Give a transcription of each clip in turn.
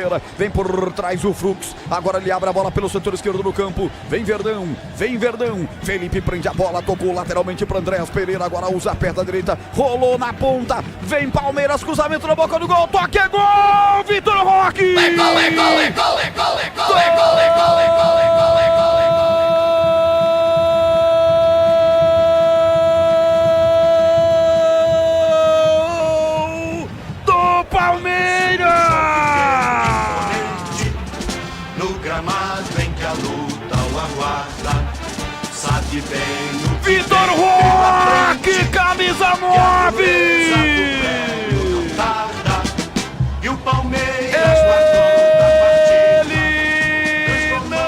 Pereira, vem por trás o Fux, agora ele abre a bola pelo setor esquerdo do campo, vem Verdão, Felipe prende a bola, tocou lateralmente para Andréas Pereira, agora usa a perna direita, rolou na ponta, vem Palmeiras, cruzamento na boca do gol, toque, é gol, Vitor Roque! Palmeiras! No gramado em que a luta o aguarda, sabe bem o que Vitor Roque, camisa 9! E o Palmeiras guardou da partida, Ele não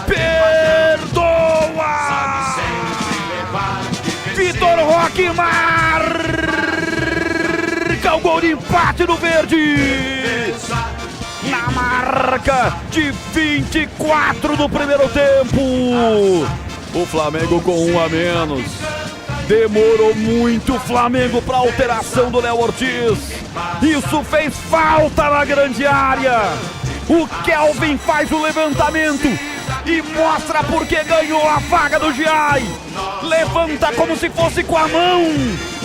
perdoa! sabe sempre levar e vencer. Vitor Roque marca o gol de empate do Verde! Na marca de 24 do primeiro tempo. O Flamengo com um a menos. Demorou muito o Flamengo para a alteração do Léo Ortiz. Isso fez falta na grande área. O Kelvin faz o levantamento e mostra porque ganhou a vaga do Giai. Levanta como se fosse com a mão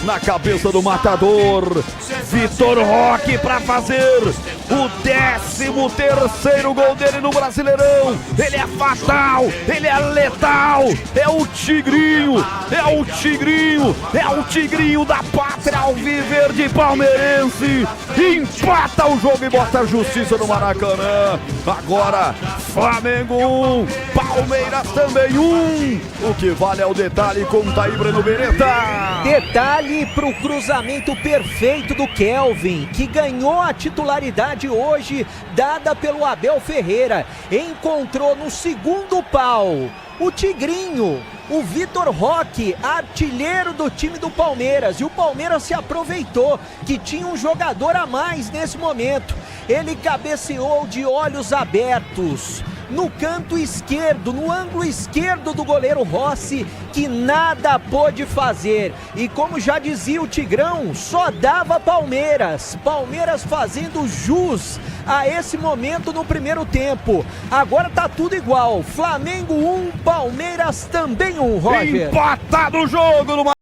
na cabeça do matador. Vitor Roque para fazer o 13º gol dele no Brasileirão. Ele é fatal, ele é letal, é o tigrinho da pátria alviverde palmeirense. Empata o jogo e bota a justiça no Maracanã. Agora Flamengo 1, Palmeiras também 1. O que vale é o detalhe com Thaí Breno Beretta. Detalhe para o cruzamento perfeito do Kelvin, que ganhou a titularidade hoje, dada pelo Abel Ferreira. Encontrou no segundo pau o tigrinho, o Vitor Roque, artilheiro do time do Palmeiras. E o Palmeiras se aproveitou que tinha um jogador a mais nesse momento. Ele cabeceou de olhos abertos no canto esquerdo, no ângulo esquerdo do goleiro Rossi, que nada pôde fazer. E como já dizia o Tigrão, só dava Palmeiras. Palmeiras fazendo jus a esse momento no primeiro tempo. Agora tá tudo igual. Flamengo 1, Palmeiras também 1, Roger. Empatado o jogo no